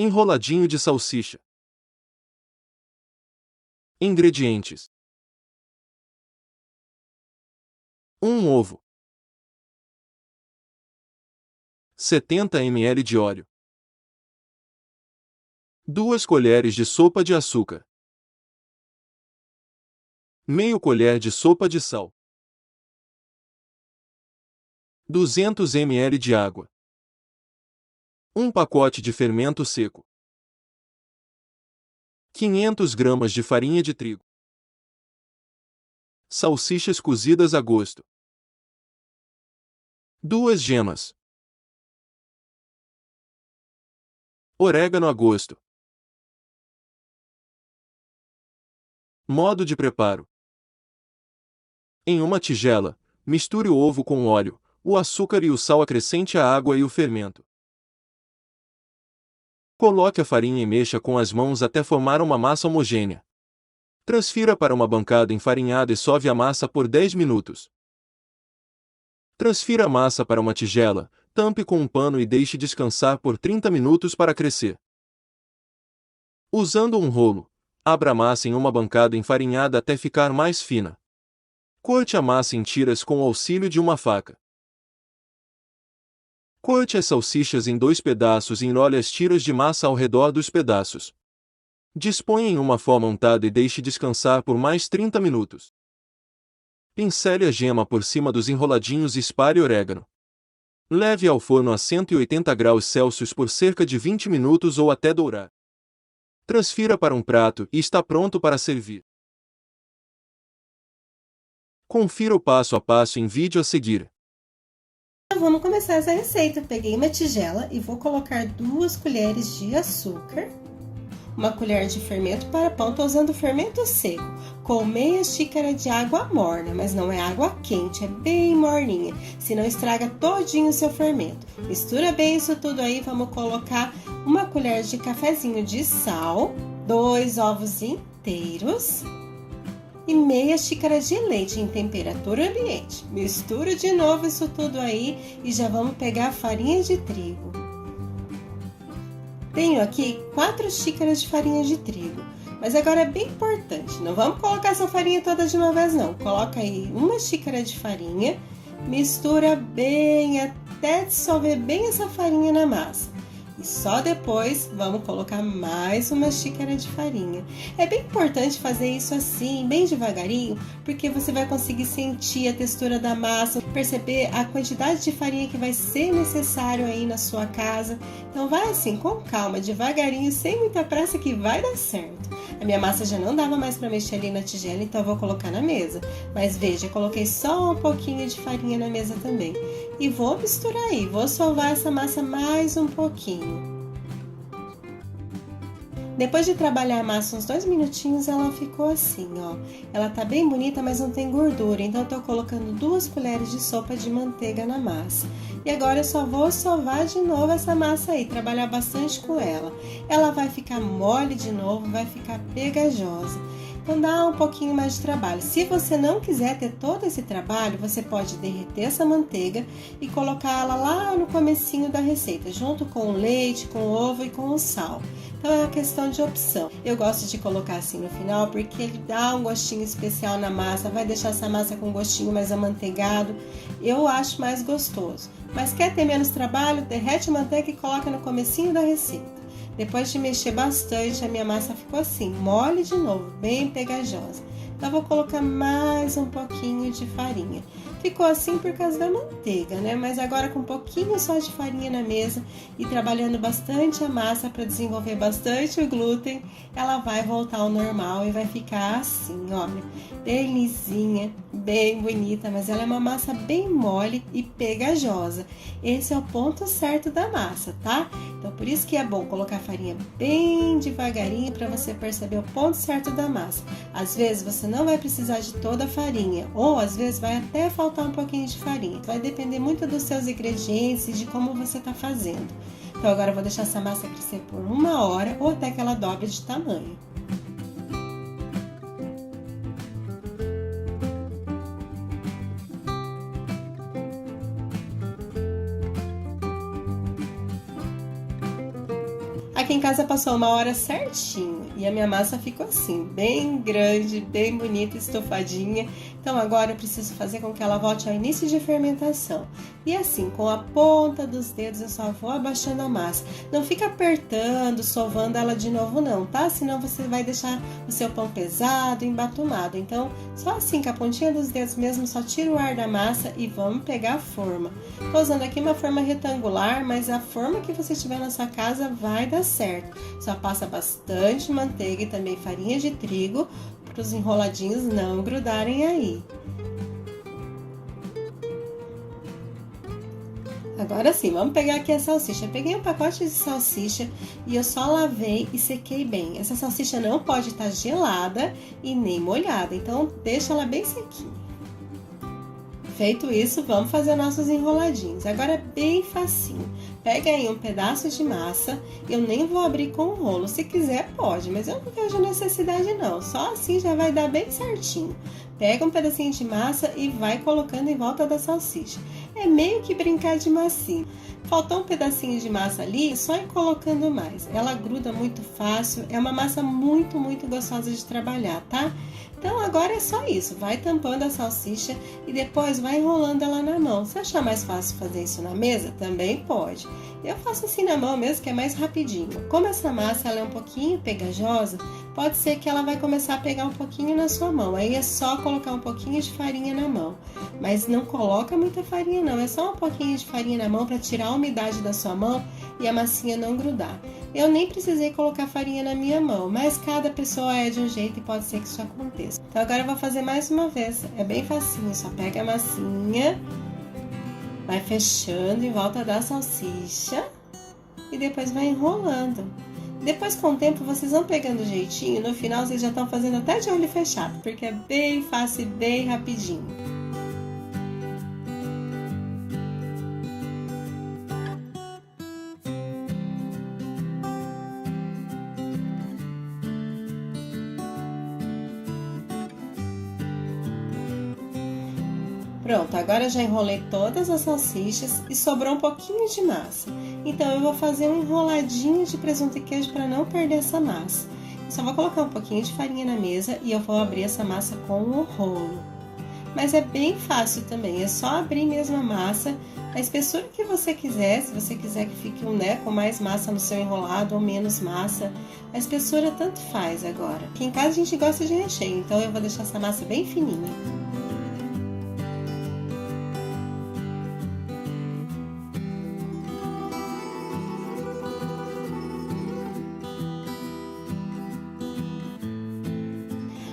Enroladinho de salsicha. Ingredientes: 1 ovo, 70 ml de óleo, 2 colheres de sopa de açúcar, meio colher de sopa de sal, 200 ml de água, 1 pacote de fermento seco, 500 gramas de farinha de trigo, salsichas cozidas a gosto, 2 gemas, orégano a gosto. Modo de preparo: em uma tigela, misture o ovo com o óleo, o açúcar e o sal, acrescente a água e o fermento. Coloque a farinha e mexa com as mãos até formar uma massa homogênea. Transfira para uma bancada enfarinhada e sove a massa por 10 minutos. Transfira a massa para uma tigela, tampe com um pano e deixe descansar por 30 minutos para crescer. Usando um rolo, abra a massa em uma bancada enfarinhada até ficar mais fina. Corte a massa em tiras com o auxílio de uma faca. Corte as salsichas em 2 pedaços e enrole as tiras de massa ao redor dos pedaços. Disponha em uma forma untada e deixe descansar por mais 30 minutos. Pincele a gema por cima dos enroladinhos e espalhe orégano. Leve ao forno a 180 graus Celsius por cerca de 20 minutos ou até dourar. Transfira para um prato e está pronto para servir. Confira o passo a passo em vídeo a seguir. Vamos começar essa receita. Peguei uma tigela e vou colocar 2 colheres de açúcar, 1 colher de fermento para pão. Tô usando fermento seco, com meia xícara de água morna, mas não é água quente, é bem morninha, senão estraga todinho o seu fermento. Mistura bem isso tudo aí, vamos colocar 1 colher de cafezinho de sal, 2 ovos inteiros e meia xícara de leite em temperatura ambiente. Mistura de novo isso tudo aí e já vamos pegar a farinha de trigo. Tenho aqui 4 xícaras de farinha de trigo, mas agora é bem importante, não vamos colocar essa farinha toda de uma vez não. Coloca aí 1 xícara de farinha, mistura bem até dissolver bem essa farinha na massa. E só depois vamos colocar mais 1 xícara de farinha. É bem importante fazer isso assim, bem devagarinho, porque você vai conseguir sentir a textura da massa, perceber a quantidade de farinha que vai ser necessário aí na sua casa. Então vai assim, com calma, devagarinho, sem muita pressa, que vai dar certo. A minha massa já não dava mais para mexer ali na tigela, então eu vou colocar na mesa. Mas veja, coloquei só um pouquinho de farinha na mesa também. E vou misturar aí, vou sovar essa massa mais um pouquinho. Depois de trabalhar a massa uns 2 minutinhos, ela ficou assim, ó. Ela tá bem bonita, mas não tem gordura, então eu tô colocando 2 colheres de sopa de manteiga na massa. E agora eu só vou sovar de novo essa massa aí, trabalhar bastante com ela. Ela vai ficar mole de novo, vai ficar pegajosa. Então dá um pouquinho mais de trabalho. Se você não quiser ter todo esse trabalho, você pode derreter essa manteiga e colocar ela lá no comecinho da receita, junto com o leite, com o ovo e com o sal. Então é uma questão de opção. Eu gosto de colocar assim no final porque ele dá um gostinho especial na massa, vai deixar essa massa com um gostinho mais amanteigado. Eu acho mais gostoso. Mas quer ter menos trabalho? Derrete a manteiga e coloca no comecinho da receita. Depois de mexer bastante, a minha massa ficou assim, mole de novo, bem pegajosa. Então, vou colocar mais um pouquinho de farinha. Ficou assim por causa da manteiga, né? Mas agora com um pouquinho só de farinha na mesa e trabalhando bastante a massa para desenvolver bastante o glúten, ela vai voltar ao normal e vai ficar assim, olha, bem lisinha, bem bonita, mas ela é uma massa bem mole e pegajosa. Esse é o ponto certo da massa, tá? Então, por isso que é bom colocar a farinha bem devagarinho para você perceber o ponto certo da massa. Às vezes você não vai precisar de toda a farinha, ou às vezes vai até faltar um pouquinho de farinha. Então, vai depender muito dos seus ingredientes e de como você está fazendo. Então, agora eu vou deixar essa massa crescer por 1 hora ou até que ela dobre de tamanho. Aqui em casa passou 1 hora certinho e a minha massa ficou assim, bem grande, bem bonita, estofadinha. Então agora eu preciso fazer com que ela volte ao início de fermentação. E assim, com a ponta dos dedos eu só vou abaixando a massa. Não fica apertando, sovando ela de novo não, tá? Senão você vai deixar o seu pão pesado, embatumado. Então, só assim, com a pontinha dos dedos mesmo, só tira o ar da massa e vamos pegar a forma. Tô usando aqui uma forma retangular, mas a forma que você tiver na sua casa vai dar certo. Só passa bastante manteiga e também farinha de trigo para os enroladinhos não grudarem aí. Agora sim, vamos pegar aqui a salsicha. Eu peguei um pacote de salsicha e eu só lavei e sequei bem. Essa salsicha não pode estar gelada e nem molhada, então deixa ela bem sequinha. Feito isso, vamos fazer nossos enroladinhos. Agora é bem facinho. Pega aí um pedaço de massa, eu nem vou abrir com o rolo, se quiser pode, mas eu não vejo necessidade não, só assim já vai dar bem certinho. Pega um pedacinho de massa e vai colocando em volta da salsicha. É meio que brincar de massinha. Faltou um pedacinho de massa ali, só ir colocando mais. Ela gruda muito fácil, é uma massa muito gostosa de trabalhar, tá? Então agora é só isso, vai tampando a salsicha e depois vai enrolando ela na mão. Se achar mais fácil fazer isso na mesa, também pode. Eu faço assim na mão mesmo, que é mais rapidinho. Como essa massa ela é um pouquinho pegajosa, pode ser que ela vai começar a pegar um pouquinho na sua mão. Aí é só colocar um pouquinho de farinha na mão. Mas não coloca muita farinha não, é só um pouquinho de farinha na mão para tirar a umidade da sua mão e a massinha não grudar. Eu nem precisei colocar farinha na minha mão, mas cada pessoa é de um jeito e pode ser que isso aconteça. Então agora eu vou fazer mais uma vez, é bem facinho, só pega a massinha, vai fechando em volta da salsicha e depois vai enrolando. Depois com o tempo vocês vão pegando jeitinho, no final vocês já estão fazendo até de olho fechado, porque é bem fácil e bem rapidinho. Pronto, agora eu já enrolei todas as salsichas e sobrou um pouquinho de massa. Então, eu vou fazer um enroladinho de presunto e queijo para não perder essa massa. Eu só vou colocar um pouquinho de farinha na mesa e eu vou abrir essa massa com o rolo. Mas é bem fácil também, é só abrir mesmo a massa, a espessura que você quiser, se você quiser que fique com mais massa no seu enrolado ou menos massa, a espessura tanto faz agora. Aqui em casa a gente gosta de recheio, então eu vou deixar essa massa bem fininha.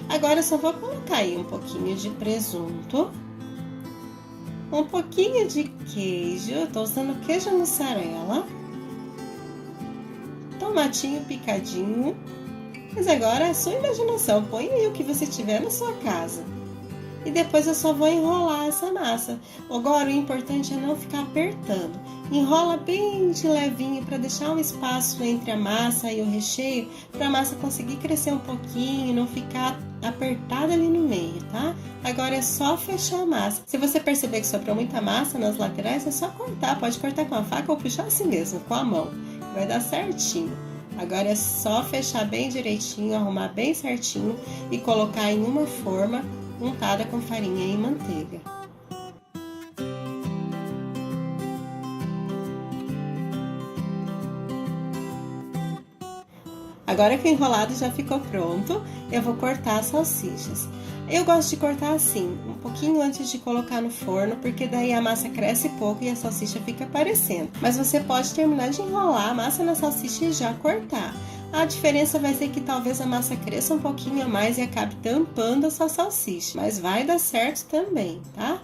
Agora eu só vou colocar aí um pouquinho de presunto, um pouquinho de queijo, eu tô usando queijo mussarela, tomatinho picadinho, mas agora é a sua imaginação, põe aí o que você tiver na sua casa. E depois eu só vou enrolar essa massa. Agora o importante é não ficar apertando. Enrola bem de levinho para deixar um espaço entre a massa e o recheio, para a massa conseguir crescer um pouquinho, não ficar apertada ali no meio, tá? Agora é só fechar a massa. Se você perceber que sobrou muita massa nas laterais, é só cortar. Pode cortar com a faca ou puxar assim mesmo, com a mão. Vai dar certinho. Agora é só fechar bem direitinho, arrumar bem certinho e colocar em uma forma untada com farinha e manteiga. Agora que o enrolado já ficou pronto, eu vou cortar as salsichas. Eu gosto de cortar assim, um pouquinho antes de colocar no forno, porque daí a massa cresce pouco e a salsicha fica aparecendo. Mas você pode terminar de enrolar a massa na salsicha e já cortar. A diferença vai ser que talvez a massa cresça um pouquinho a mais e acabe tampando a sua salsicha, mas vai dar certo também, tá?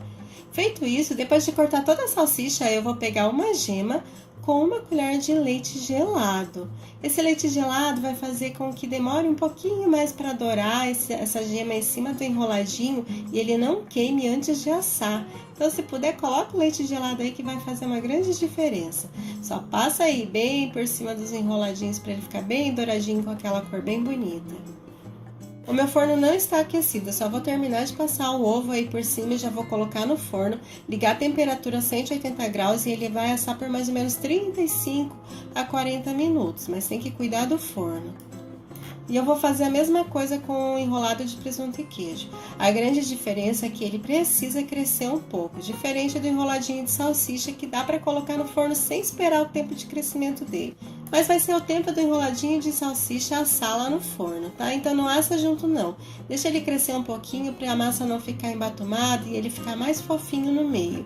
Feito isso, depois de cortar toda a salsicha, eu vou pegar uma gema com uma colher de leite gelado. Esse leite gelado vai fazer com que demore um pouquinho mais para dourar essa gema em cima do enroladinho e ele não queime antes de assar. Então, se puder, coloca o leite gelado aí que vai fazer uma grande diferença. Só passa aí bem por cima dos enroladinhos para ele ficar bem douradinho com aquela cor bem bonita. O meu forno não está aquecido, eu só vou terminar de passar o ovo aí por cima e já vou colocar no forno, ligar a temperatura a 180 graus e ele vai assar por mais ou menos 35 a 40 minutos, mas tem que cuidar do forno. E eu vou fazer a mesma coisa com o enrolado de presunto e queijo. A grande diferença é que ele precisa crescer um pouco, diferente do enroladinho de salsicha que dá para colocar no forno sem esperar o tempo de crescimento dele. Mas vai ser o tempo do enroladinho de salsicha assar lá no forno, tá? Então não assa junto não. Deixa ele crescer um pouquinho para a massa não ficar embatumada e ele ficar mais fofinho no meio.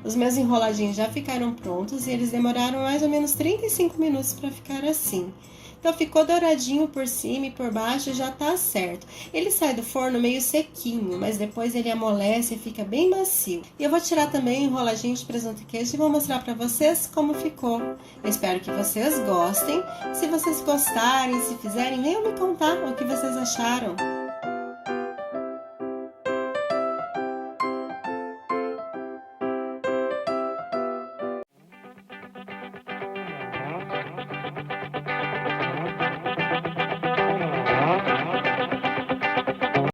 Os meus enroladinhos já ficaram prontos e eles demoraram mais ou menos 35 minutos para ficar assim. Então ficou douradinho por cima e por baixo, já tá certo. Ele sai do forno meio sequinho, mas depois ele amolece e fica bem macio. E eu vou tirar também o enroladinho de presunto e queijo e vou mostrar para vocês como ficou. Eu espero que vocês gostem. Se vocês gostarem, se fizerem, venham me contar o que vocês acharam.